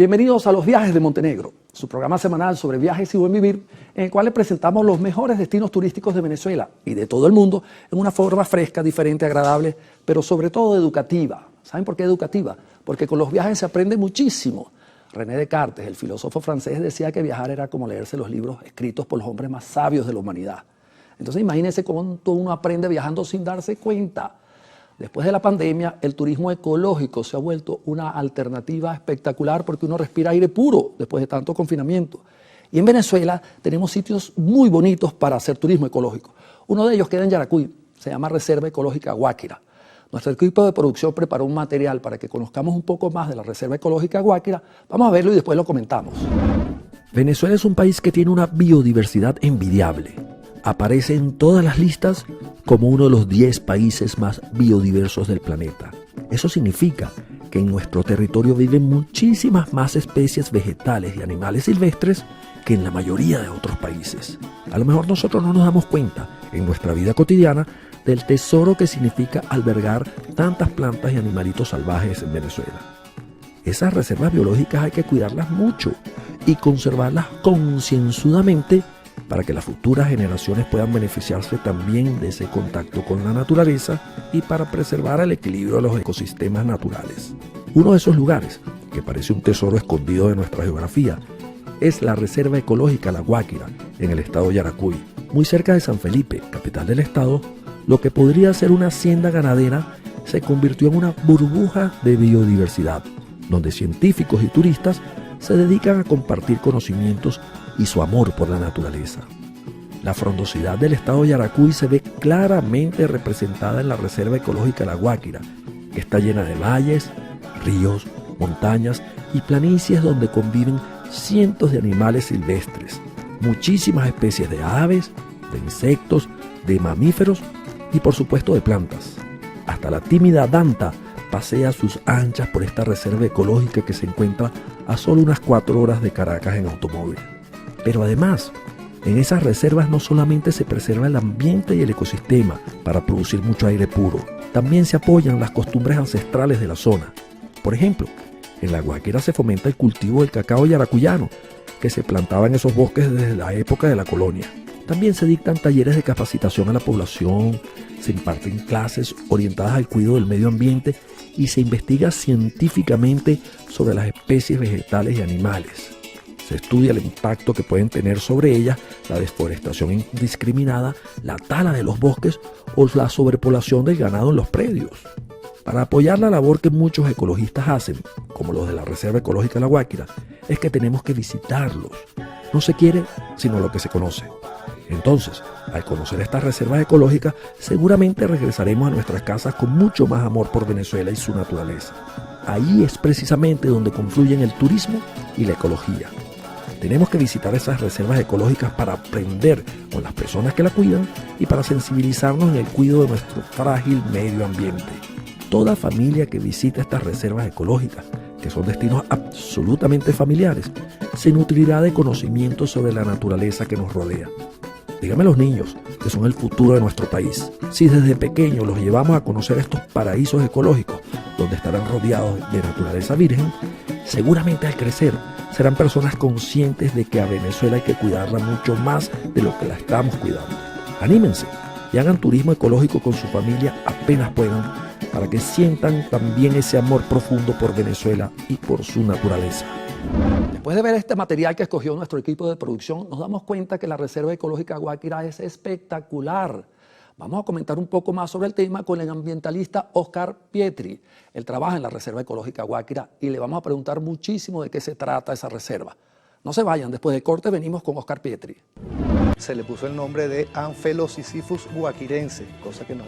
Bienvenidos a Los Viajes de Montenegro, su programa semanal sobre viajes y buen vivir, en el cual les presentamos los mejores destinos turísticos de Venezuela y de todo el mundo en una forma fresca, diferente, agradable, pero sobre todo educativa. ¿Saben por qué educativa? Porque con los viajes se aprende muchísimo. René Descartes, el filósofo francés, decía que viajar era como leerse los libros escritos por los hombres más sabios de la humanidad. Entonces imagínense cuánto uno aprende viajando sin darse cuenta. Después de la pandemia, el turismo ecológico se ha vuelto una alternativa espectacular porque uno respira aire puro después de tanto confinamiento. Y en Venezuela tenemos sitios muy bonitos para hacer turismo ecológico. Uno de ellos queda en Yaracuy, se llama Reserva Ecológica Guáquira. Nuestro equipo de producción preparó un material para que conozcamos un poco más de la Reserva Ecológica Guáquira. Vamos a verlo y después lo comentamos. Venezuela es un país que tiene una biodiversidad envidiable. Aparece en todas las listas como uno de los 10 países más biodiversos del planeta. Eso significa que en nuestro territorio viven muchísimas más especies vegetales y animales silvestres que en la mayoría de otros países. A lo mejor nosotros no nos damos cuenta en nuestra vida cotidiana del tesoro que significa albergar tantas plantas y animalitos salvajes en Venezuela. Esas reservas biológicas hay que cuidarlas mucho y conservarlas concienzudamente para que las futuras generaciones puedan beneficiarse también de ese contacto con la naturaleza y para preservar el equilibrio de los ecosistemas naturales. Uno de esos lugares, que parece un tesoro escondido de nuestra geografía, es la Reserva Ecológica La Guáquira, en el estado de Yaracuy, muy cerca de San Felipe, capital del estado. Lo que podría ser una hacienda ganadera se convirtió en una burbuja de biodiversidad, donde científicos y turistas se dedican a compartir conocimientos y su amor por la naturaleza. La frondosidad del estado de Yaracuy se ve claramente representada en la Reserva Ecológica La Guáquira, que está llena de valles, ríos, montañas y planicies donde conviven cientos de animales silvestres, muchísimas especies de aves, de insectos, de mamíferos y por supuesto de plantas. Hasta la tímida danta pasea sus anchas por esta reserva ecológica que se encuentra a solo unas 4 horas de Caracas en automóvil. Pero además, en esas reservas no solamente se preserva el ambiente y el ecosistema para producir mucho aire puro, también se apoyan las costumbres ancestrales de la zona. Por ejemplo, en La Guáquira se fomenta el cultivo del cacao yaracuyano, que se plantaba en esos bosques desde la época de la colonia. También se dictan talleres de capacitación a la población, se imparten clases orientadas al cuidado del medio ambiente y se investiga científicamente sobre las especies vegetales y animales. Se estudia el impacto que pueden tener sobre ellas la deforestación indiscriminada, la tala de los bosques o la sobrepoblación del ganado en los predios. Para apoyar la labor que muchos ecologistas hacen, como los de la Reserva Ecológica La Guáquira, es que tenemos que visitarlos. No se quiere sino lo que se conoce. Entonces, al conocer estas reservas ecológicas, seguramente regresaremos a nuestras casas con mucho más amor por Venezuela y su naturaleza. Ahí es precisamente donde confluyen el turismo y la ecología. Tenemos que visitar esas reservas ecológicas para aprender con las personas que la cuidan y para sensibilizarnos en el cuidado de nuestro frágil medio ambiente. Toda familia que visita estas reservas ecológicas, que son destinos absolutamente familiares, se nutrirá de conocimientos sobre la naturaleza que nos rodea. Díganme los niños, que son el futuro de nuestro país. Si desde pequeños los llevamos a conocer estos paraísos ecológicos, donde estarán rodeados de naturaleza virgen, seguramente al crecer serán personas conscientes de que a Venezuela hay que cuidarla mucho más de lo que la estamos cuidando. Anímense y hagan turismo ecológico con su familia apenas puedan, para que sientan también ese amor profundo por Venezuela y por su naturaleza. Después de ver este material que escogió nuestro equipo de producción, nos damos cuenta que la Reserva Ecológica Guáquira es espectacular. Vamos a comentar un poco más sobre el tema con el ambientalista Oscar Pietri. Él trabaja en la Reserva Ecológica Guáquira y le vamos a preguntar muchísimo de qué se trata esa reserva. No se vayan, después del corte venimos con Oscar Pietri. Se le puso el nombre de Amphelosisyphus guaquirense, cosa que nos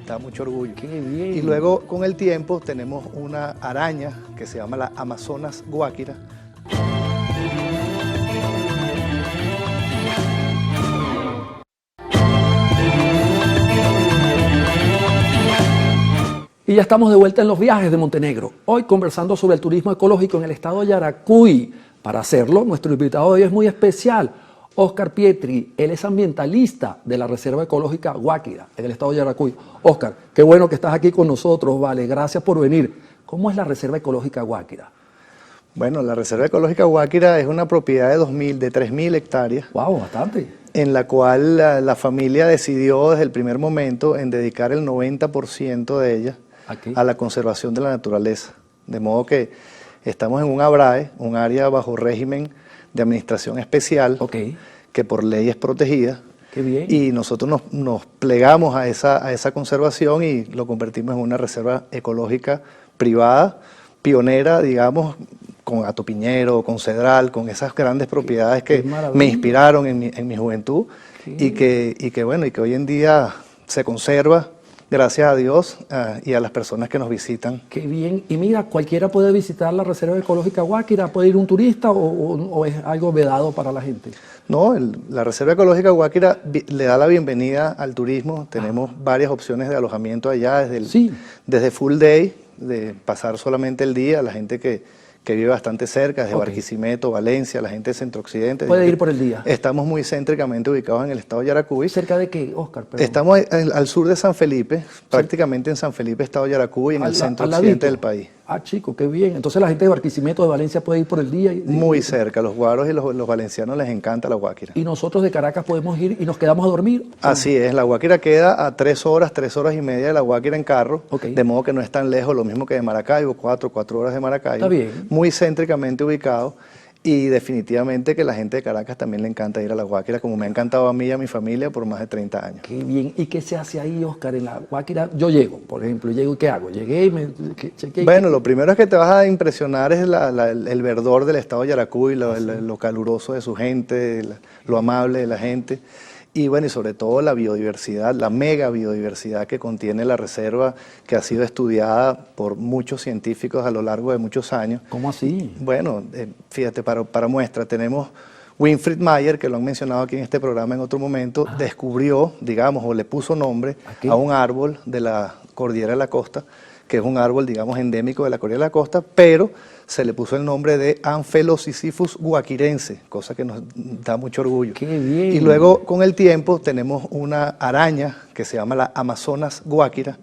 da mucho orgullo. ¡Qué bien! Y luego, con el tiempo, tenemos una araña que se llama la Amazonas guáquira. Y ya estamos de vuelta en Los Viajes de Montenegro. Hoy conversando sobre el turismo ecológico en el estado de Yaracuy. Para hacerlo, nuestro invitado de hoy es muy especial, Oscar Pietri. Él es ambientalista de la Reserva Ecológica Guáquira, en el estado de Yaracuy. Oscar, qué bueno que estás aquí con nosotros, vale, gracias por venir. ¿Cómo es la Reserva Ecológica Guáquira? Bueno, la Reserva Ecológica Guáquira es una propiedad de 3.000 hectáreas, Wow, bastante. en la cual la familia decidió desde el primer momento en dedicar el 90% de ella Aquí. a la conservación de la naturaleza. De modo que estamos en un ABRAE, un área bajo régimen de administración especial, Ok, que por ley es protegida, qué bien. y nosotros nos plegamos a esa conservación y lo convertimos en una reserva ecológica privada, pionera, digamos, con Hato Piñero, con Cedral, con esas grandes propiedades que Qué maravilla. me inspiraron en mi juventud y que hoy en día se conserva, gracias a Dios y a las personas que nos visitan. Qué bien. Y mira, cualquiera puede visitar la Reserva Ecológica Guáquira, puede ir un turista o es algo vedado para la gente. No, la Reserva Ecológica Guáquira le da la bienvenida al turismo. Tenemos varias opciones de alojamiento allá, Sí. desde full day, de pasar solamente el día, la gente que vive bastante cerca, desde Ok. Barquisimeto, Valencia, la gente de Centro Occidente. Puede ir por el día. Estamos muy céntricamente ubicados en el estado de Yaracuy. ¿Cerca de qué, Oscar? Perdón. Estamos al sur de San Felipe, prácticamente en San Felipe, estado de Yaracuy, en el centro al occidente ladito. del país. Ah, chico, qué bien. Entonces la gente de Barquisimeto, de Valencia, puede ir por el día. Muy cerca, los guaros y los valencianos les encanta la Guáquira. Y nosotros de Caracas podemos ir y nos quedamos a dormir. Así es, la Guáquira queda a 3 horas y media de la Guáquira en carro, Ok. de modo que no es tan lejos, lo mismo que de Maracaibo, 4 horas de Maracaibo. Está bien. Muy céntricamente ubicado y definitivamente que la gente de Caracas también le encanta ir a la Guáquira, como me ha encantado a mí y a mi familia por más de 30 años. Qué bien. ¿Y qué se hace ahí, Oscar, en la Guáquira? Yo llego, por ejemplo, llego y ¿qué hago? Llegué y me chequeé. Bueno, lo primero es que te vas a impresionar es el verdor del estado de Yaracuy, lo caluroso de su gente, lo amable de la gente. Y bueno, y sobre todo la biodiversidad, la mega biodiversidad que contiene la reserva, que ha sido estudiada por muchos científicos a lo largo de muchos años. ¿Cómo así? Bueno, fíjate, para muestra, tenemos Winfried Mayer, que lo han mencionado aquí en este programa en otro momento, descubrió, digamos, o le puso nombre ¿A qué? a un árbol de la Cordillera de la Costa, que es un árbol, digamos, endémico de la Cordillera de la Costa, pero se le puso el nombre de Amphelosicyphus guaquirense, cosa que nos da mucho orgullo. ¡Qué bien! Y luego, con el tiempo, tenemos una araña que se llama la Amazonas guáquira,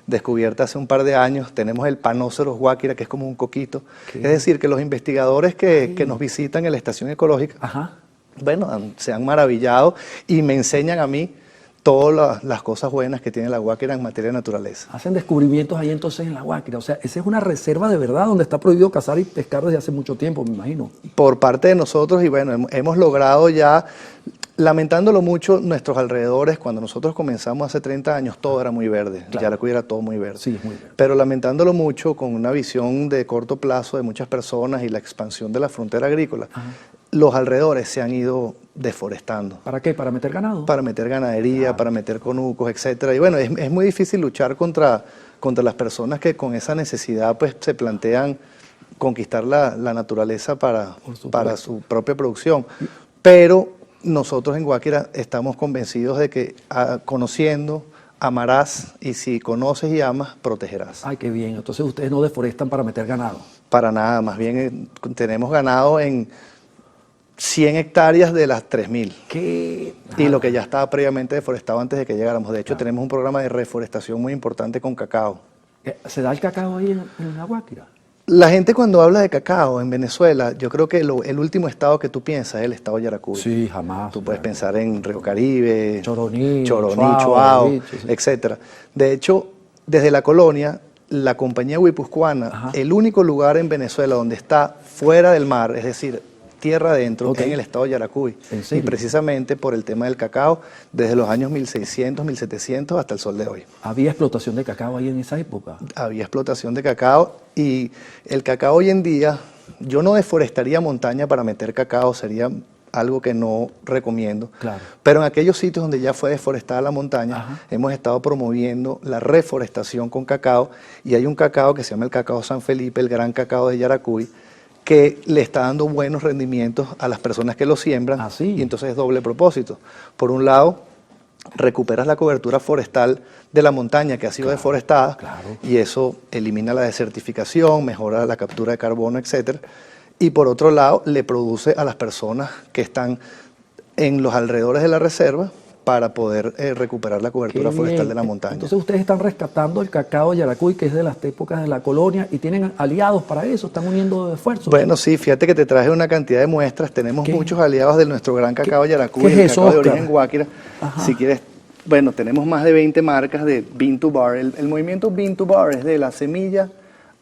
descubierta hace un par de años. Tenemos el Panóceros guáquira, que es como un coquito. ¿Qué? Es decir, que los investigadores que nos visitan en la estación ecológica, Ajá. bueno, se han maravillado y me enseñan a mí todas las cosas buenas que tiene la Guáquira en materia de naturaleza. Hacen descubrimientos ahí entonces en la Guáquira. O sea, esa es una reserva de verdad donde está prohibido cazar y pescar desde hace mucho tiempo, me imagino. Por parte de nosotros, y bueno, hemos logrado ya, lamentándolo mucho, nuestros alrededores, cuando nosotros comenzamos hace 30 años, todo era muy verde, Claro. Yaracuy era todo muy verde. Sí, es muy verde. Pero lamentándolo mucho, con una visión de corto plazo de muchas personas y la expansión de la frontera agrícola, los alrededores se han ido deforestando. ¿Para qué? ¿Para meter ganado? Para meter ganadería, para meter conucos, etcétera. Y bueno, es muy difícil luchar contra las personas que con esa necesidad pues se plantean conquistar la naturaleza para su propia producción. Pero nosotros en Guáquira estamos convencidos de que conociendo, amarás, y si conoces y amas, protegerás. Ay, qué bien. Entonces ustedes no deforestan para meter ganado. Para nada, más bien tenemos ganado en 100 hectáreas de las 3.000. ¿Qué? Y lo que ya estaba previamente deforestado antes de que llegáramos. De hecho, tenemos un programa de reforestación muy importante con cacao. ¿Se da el cacao ahí en la Guáquira? La gente cuando habla de cacao en Venezuela, yo creo que el último estado que tú piensas es el estado de Yaracuy. Sí, jamás. Tú puedes pensar en Río Caribe, Choroní, Chuao, Chuao, sí. etcétera. De hecho, desde la colonia, la compañía guipuzcoana, el único lugar en Venezuela donde está fuera del mar, es decir, tierra adentro, Ok. en el estado de Yaracuy. ¿En serio? Y precisamente por el tema del cacao, desde los años 1600, 1700 hasta el sol de hoy. ¿Había explotación de cacao ahí en esa época? Había explotación de cacao y el cacao hoy en día, yo no deforestaría montaña para meter cacao, sería algo que no recomiendo. Claro. Pero en aquellos sitios donde ya fue deforestada la montaña, hemos estado promoviendo la reforestación con cacao, y hay un cacao que se llama el cacao San Felipe, el gran cacao de Yaracuy, que le está dando buenos rendimientos a las personas que lo siembran. Ah, sí. Y entonces es doble propósito. Por un lado, recuperas la cobertura forestal de la montaña que ha sido deforestada, y eso elimina la desertificación, mejora la captura de carbono, etcétera. Y por otro lado, le produce a las personas que están en los alrededores de la reserva para poder recuperar la cobertura forestal de la montaña. Entonces ustedes están rescatando el cacao de Yaracuy, que es de las épocas de la colonia, y tienen aliados para eso, están uniendo esfuerzos. Bueno, sí, fíjate que te traje una cantidad de muestras, tenemos muchos aliados de nuestro gran cacao Yaracuy, ¿Qué es el eso, cacao de Oscar? origen Guáquira. Si quieres, bueno, tenemos más de 20 marcas de Bean to Bar. El movimiento Bean to Bar es de la semilla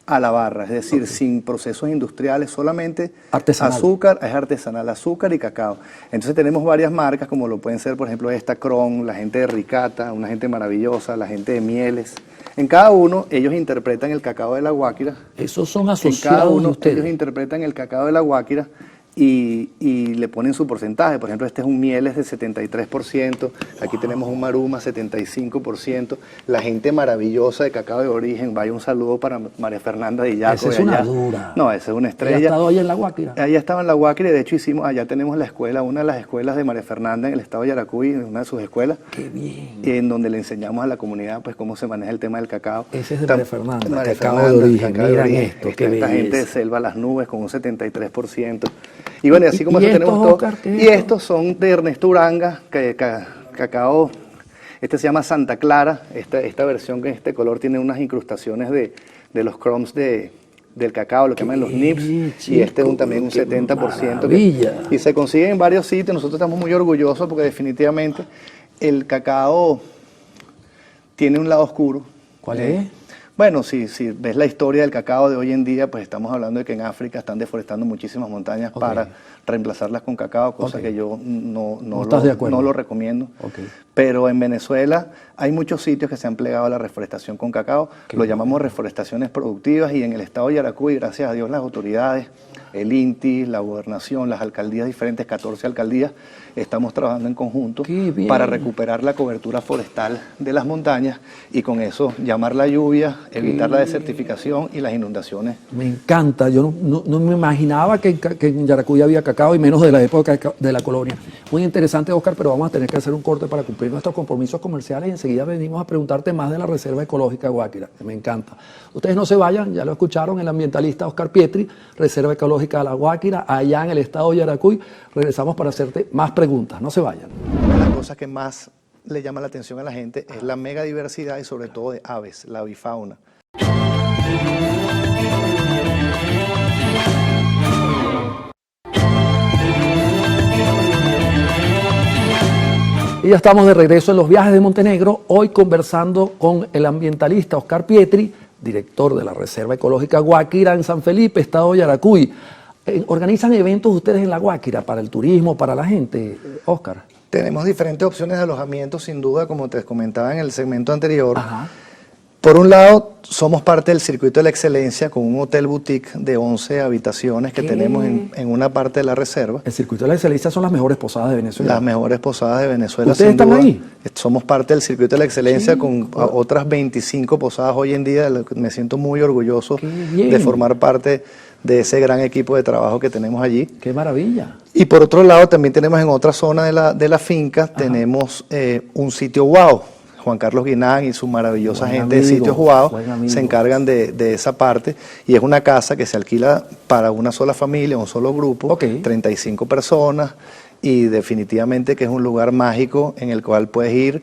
a la barra, es decir, sin procesos industriales, solamente artesanal. Azúcar, es artesanal, azúcar y cacao. Entonces tenemos varias marcas, como lo pueden ser, por ejemplo, esta Cron, la gente de Ricata, una gente maravillosa, la gente de Mieles. En cada uno, ellos interpretan el cacao de la Guáquira. Esos son En asociados cada uno, de ustedes. ellos interpretan el cacao de la Guáquira y le ponen su porcentaje. Por ejemplo, este es un Mieles de 73%, aquí tenemos un Maruma 75%. La gente maravillosa de Cacao de Origen, vaya un saludo para María Fernanda de Illaco. Esa es una dura. No, esa es una estrella. ¿Ella ha estado allá en la Guáquira? Allá estaba en la Guáquira y de hecho allá tenemos la escuela, una de las escuelas de María Fernanda en el estado de Yaracuy, en una de sus escuelas. ¡Qué bien! En donde le enseñamos a la comunidad pues cómo se maneja el tema del cacao. Ese es de María Fernanda, María cacao Fernanda, de origen. cacao de Miran origen. esto, Está qué esta gente de belleza. Selva Las Nubes con un 73%. Y bueno, y así como ¿Y eso tenemos estos, todo. Oscar, qué es Y esto? estos son de Ernesto Uranga, cacao. Este se llama Santa Clara. Esta versión con este color tiene unas incrustaciones de los crumbs del cacao, lo que llaman los nips. Y este es también un 70%. maravilla. Y se consigue en varios sitios. Nosotros estamos muy orgullosos porque definitivamente el cacao tiene un lado oscuro. ¿Cuál es? Bueno, si ves la historia del cacao de hoy en día, pues estamos hablando de que en África están deforestando muchísimas montañas para reemplazarlas con cacao, cosa que yo no lo recomiendo. Pero en Venezuela hay muchos sitios que se han plegado a la reforestación con cacao, lo llamamos reforestaciones productivas, y en el estado de Yaracuy, gracias a Dios, las autoridades, el INTI, la gobernación, las alcaldías diferentes, 14 alcaldías, estamos trabajando en conjunto para recuperar la cobertura forestal de las montañas y con eso llamar la lluvia, evitar la desertificación y las inundaciones. Me encanta, yo no me imaginaba que en Yaracuy había cacao y menos de la época de la colonia. Muy interesante, Oscar, pero vamos a tener que hacer un corte para cumplir nuestros compromisos comerciales y enseguida venimos a preguntarte más de la Reserva Ecológica de Guáquira. Me encanta. Ustedes no se vayan, ya lo escucharon, el ambientalista Oscar Pietri, Reserva Ecológica de la Guáquira, allá en el estado de Yaracuy. Regresamos para hacerte más preguntas, no se vayan. Una de las cosas que más le llama la atención a la gente es la megadiversidad y sobre todo de aves, la avifauna. Y ya estamos de regreso en los viajes de Montenegro, hoy conversando con el ambientalista Oscar Pietri, director de la Reserva Ecológica Guáquira en San Felipe, estado de Yaracuy. ¿Organizan eventos ustedes en la Guáquira para el turismo, para la gente, Oscar? Tenemos diferentes opciones de alojamiento, sin duda, como te comentaba en el segmento anterior. Ajá. Por un lado, somos parte del circuito de la excelencia con un hotel boutique de 11 habitaciones que tenemos en una parte de la reserva. El circuito de la excelencia son las mejores posadas de Venezuela. Las mejores posadas de Venezuela. ¿Ustedes están ahí? Somos parte del circuito de la excelencia con otras 25 posadas hoy en día, de lo que me siento muy orgulloso de formar parte de ese gran equipo de trabajo que tenemos allí. ¡Qué maravilla! Y por otro lado, también tenemos en otra zona de la finca, tenemos un sitio wow. Juan Carlos Guinán y su maravillosa gente de Sitios Wow se encargan de esa parte, y es una casa que se alquila para una sola familia, un solo grupo, 35 personas, y definitivamente que es un lugar mágico en el cual puedes ir,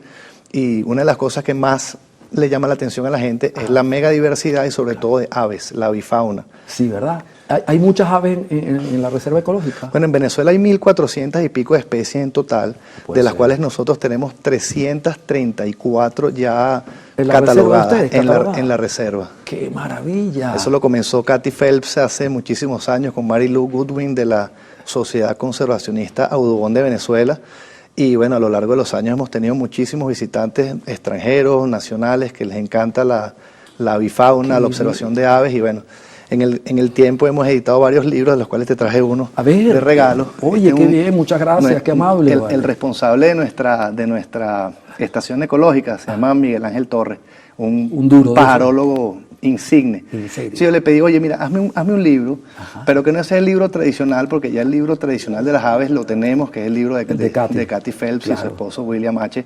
y una de las cosas que más le llama la atención a la gente es la megadiversidad y sobre todo de aves, la avifauna. Sí, ¿verdad? ¿Hay muchas aves en la Reserva Ecológica? Bueno, en Venezuela hay 1.400 y pico de especies en total, de las cuales nosotros tenemos 334 ya catalogadas en la reserva. ¡Qué maravilla! Eso lo comenzó Katy Phelps hace muchísimos años con Mary Lou Goodwin de la Sociedad Conservacionista Audubon de Venezuela. Y bueno, a lo largo de los años hemos tenido muchísimos visitantes extranjeros, nacionales, que les encanta la avifauna, la observación de aves, y bueno, en el tiempo hemos editado varios libros, de los cuales te traje uno de regalo. Oye, qué bien, muchas gracias, qué amable. El responsable de nuestra estación ecológica se llama Miguel Ángel Torres, un duro pajarólogo insigne. Sí, yo le pedí, oye, mira, hazme un libro, pero que no sea el libro tradicional, porque ya el libro tradicional de las aves lo tenemos, que es el libro de Katy Phelps y su esposo William H.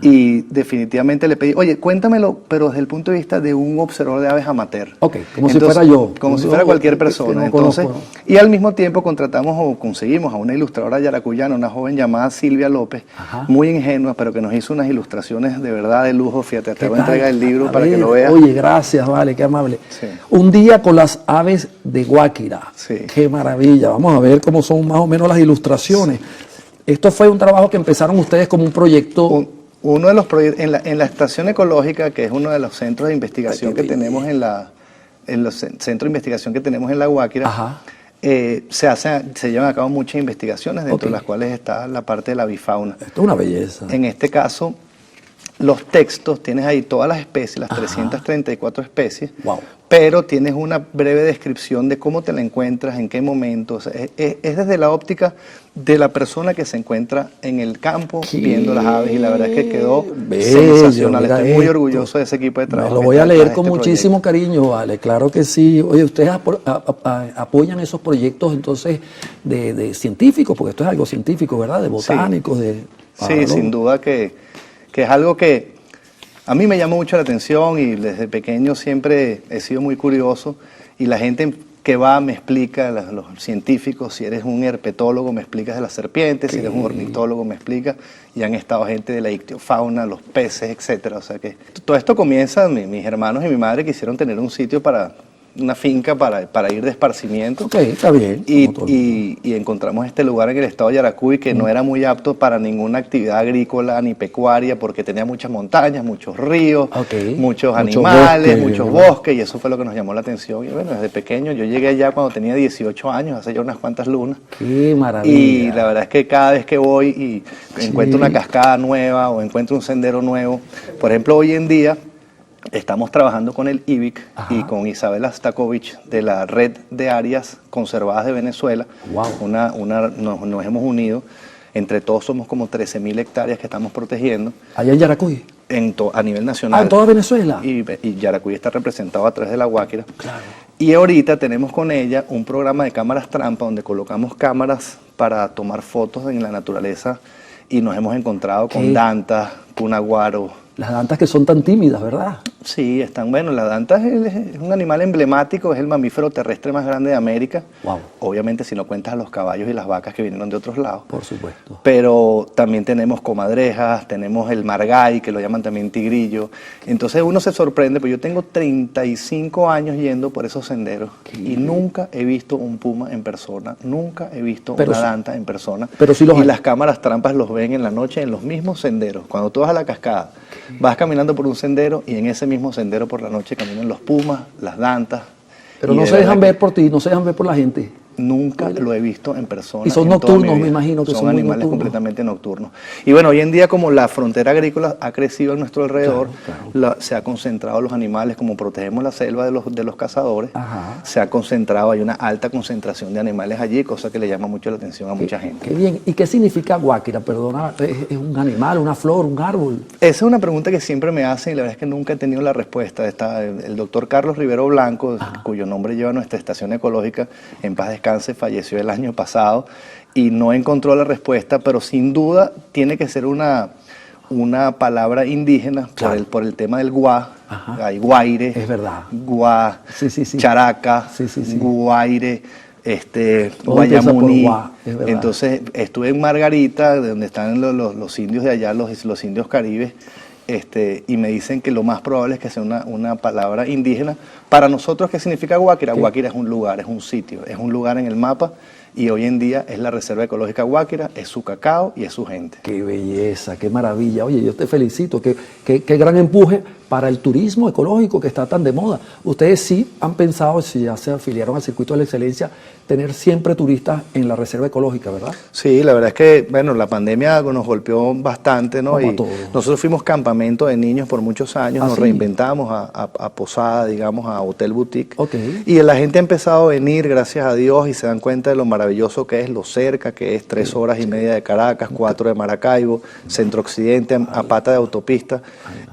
Y definitivamente le pedí, oye, cuéntamelo, pero desde el punto de vista de un observador de aves amateur. Ok, como si fuera yo. Como si fuera cualquier persona. No Entonces, conozco. y al mismo tiempo contratamos o conseguimos a una ilustradora yaracuyana, una joven llamada Silvia López, Ajá. muy ingenua, pero que nos hizo unas ilustraciones de verdad de lujo. Fíjate, te ¿Qué voy a tal? entregar el libro A para que ver, lo veas. Oye, gracias, vale, qué amable. Sí. Un día con las aves de Guáquira. Sí. Qué maravilla. Vamos a ver cómo son más o menos las ilustraciones. Esto fue un trabajo que empezaron ustedes como un proyecto. Uno de los proyectos, en la estación ecológica, que es uno de los centros de investigación Ay, qué que tenemos en los centros de investigación que tenemos en La Guáquira, Ajá. se llevan a cabo muchas investigaciones, dentro Ok. de las cuales está la parte de la avifauna. Esto es una belleza. En este caso, los textos, tienes ahí todas las especies, las 334 especies, Wow. pero tienes una breve descripción de cómo te la encuentras, en qué momento. O sea, es desde la óptica de la persona que se encuentra en el campo viendo las aves, y la verdad es que quedó bello, sensacional. mira Estoy muy esto. orgulloso de ese equipo de Me trabajo. lo que voy a está leer detrás de con este muchísimo proyecto. cariño, vale, claro que sí. Oye, ustedes apoyan esos proyectos entonces de científicos, porque esto es algo científico, ¿verdad? De botánicos, de... Sí, pájaros. sin duda que es algo que a mí me llama mucho la atención, y desde pequeño siempre he sido muy curioso, y la gente que va me explica, los científicos, si eres un herpetólogo me explicas de las serpientes, si eres un ornitólogo me explicas, y han estado gente de la ictiofauna, los peces, etcétera. O sea que todo esto comienza, mis hermanos y mi madre quisieron tener un sitio una finca para ir de esparcimiento. Ok, está bien. Y, como todo el mundo. y encontramos este lugar en el estado de Yaracuy que no era muy apto para ninguna actividad agrícola ni pecuaria, porque tenía muchas montañas, muchos ríos, Ok. muchos Mucho animales, bosque, muchos ¿verdad? bosques, y eso fue lo que nos llamó la atención. Y bueno, desde pequeño, yo llegué allá cuando tenía 18 años, hace ya unas cuantas lunas. Qué maravilla. Y la verdad es que cada vez que voy y encuentro una cascada nueva o encuentro un sendero nuevo, por ejemplo, hoy en día estamos trabajando con el IBIC Ajá. y con Isabela Stakovich de la Red de Áreas Conservadas de Venezuela. Wow. Nos hemos unido. Entre todos somos como 13.000 hectáreas que estamos protegiendo Allá en Yaracuy. a nivel nacional. En toda Venezuela. Y Yaracuy está representado a través de La Guáquira. Claro. Y ahorita tenemos con ella un programa de cámaras trampa, donde colocamos cámaras para tomar fotos en la naturaleza, y nos hemos encontrado con ¿Qué? dantas, punaguaro. Las dantas que son tan tímidas, ¿verdad? Sí, están, bueno, la danta es un animal emblemático, es el mamífero terrestre más grande de América. Wow. Obviamente si no cuentas a los caballos y las vacas que vinieron de otros lados. Por supuesto. Pero también tenemos comadrejas, tenemos el margay, que lo llaman también tigrillo. Entonces uno se sorprende, pero yo tengo 35 años yendo por esos senderos y nunca he visto un puma en persona, nunca he visto Pero una sí. danta en persona. Pero sí los y hay. las cámaras trampas los ven en la noche en los mismos senderos. Cuando tú vas a la cascada, vas caminando por un sendero, y en ese mismo sendero por la noche caminan los pumas, las dantas. Pero y no de se dejan verdad ver por ti, no se dejan ver por la gente. Nunca lo he visto en persona. Y son en toda mi nocturnos, vida. me imagino que son muy animales nocturnos. completamente nocturnos. Y bueno, hoy en día, como la frontera agrícola ha crecido a nuestro alrededor, Claro. se ha concentrado los animales, como protegemos la selva de los cazadores, Ajá. se ha concentrado, hay una alta concentración de animales allí, cosa que le llama mucho la atención a mucha gente. Qué bien. ¿Y qué significa Guáquira? Perdona, ¿es un animal, una flor, un árbol? Esa es una pregunta que siempre me hacen, y la verdad es que nunca he tenido la respuesta. Está el doctor Carlos Rivero Blanco, cuyo nombre lleva nuestra estación ecológica, en paz descanse, falleció el año pasado y no encontró la respuesta, pero sin duda tiene que ser una palabra indígena, Claro. por el tema del guá. Ajá. Hay guaire, Es verdad. guá, Sí, sí, sí. characa, Sí, sí, sí. guaire, Todo empieza por guayamuní. guá, es verdad. Entonces estuve en Margarita, de donde están los indios de allá, los indios caribes, y me dicen que lo más probable es que sea una palabra indígena. Para nosotros, ¿qué significa Guáquira? Guáquira es un lugar, es un sitio, es un lugar en el mapa, y hoy en día es la Reserva Ecológica Guáquira, es su cacao y es su gente. Qué belleza, qué maravilla. Oye, yo te felicito, qué gran empuje para el turismo ecológico que está tan de moda. Ustedes sí han pensado, si ya se afiliaron al Circuito de la Excelencia, tener siempre turistas en la Reserva Ecológica, ¿verdad? Sí, la verdad es que, bueno, la pandemia nos golpeó bastante, ¿no? Como a Y todos. nosotros fuimos campamento de niños por muchos años, ¿Ah, nos sí? reinventamos a Posada, digamos, a Hotel Boutique. Ok. Y la gente ha empezado a venir, gracias a Dios, y se dan cuenta de lo maravilloso maravilloso que es, lo cerca que es, 3 horas y media de Caracas, 4 de Maracaibo, centro occidente a pata de autopista.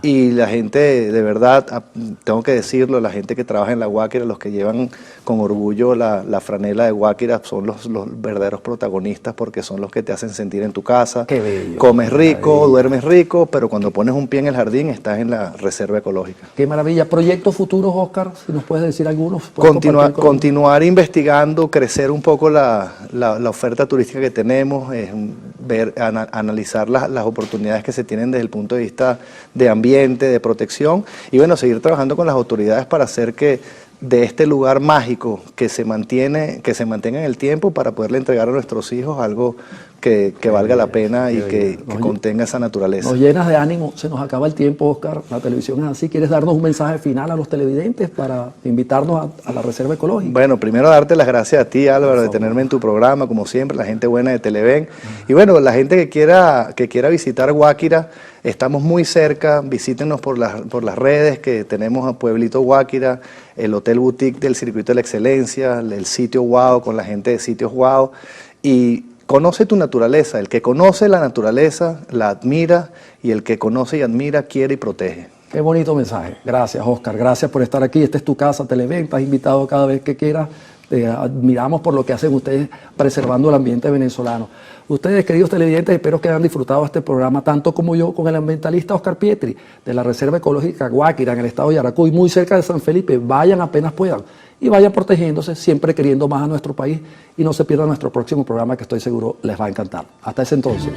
Y la gente, de verdad, tengo que decirlo, la gente que trabaja en la Guáquira, los que llevan con orgullo la franela de Guáquira, son los verdaderos protagonistas, porque son los que te hacen sentir en tu casa. Qué bello, comes rico, bello. duermes rico, pero cuando pones un pie en el jardín estás en la reserva ecológica. Qué maravilla. ¿Proyectos futuros, Oscar? Si nos puedes decir algunos. Continuar investigando, crecer un poco la oferta turística que tenemos, analizar las oportunidades que se tienen desde el punto de vista de ambiente, de protección, y bueno, seguir trabajando con las autoridades para hacer que de este lugar mágico que se mantenga en el tiempo, para poderle entregar a nuestros hijos algo que valga la pena y que contenga esa naturaleza. Nos llenas de ánimo. Se nos acaba el tiempo, Oscar. La televisión es así. ¿Quieres darnos un mensaje final a los televidentes para invitarnos a la Reserva Ecológica? Bueno, primero darte las gracias a ti, Álvaro, de tenerme en tu programa, como siempre, la gente buena de Televen. Y bueno, la gente que quiera visitar Guáquira, estamos muy cerca, visítenos por las redes, que tenemos a Pueblito Guáquira, el Hotel Boutique del Circuito de la Excelencia, el sitio Wow con la gente de Sitios Wow, y conoce tu naturaleza. El que conoce la naturaleza la admira, y el que conoce y admira quiere y protege. Qué bonito mensaje. Gracias, Oscar. Gracias por estar aquí. Esta es tu casa, Televen. Estás invitado cada vez que quieras. Te admiramos por lo que hacen ustedes preservando el ambiente venezolano. Ustedes, queridos televidentes, espero que hayan disfrutado este programa tanto como yo, con el ambientalista Oscar Pietri, de la Reserva Ecológica Guáquira, en el estado de Yaracuy, muy cerca de San Felipe. Vayan apenas puedan y vayan protegiéndose, siempre queriendo más a nuestro país, y no se pierdan nuestro próximo programa, que estoy seguro les va a encantar. Hasta ese entonces.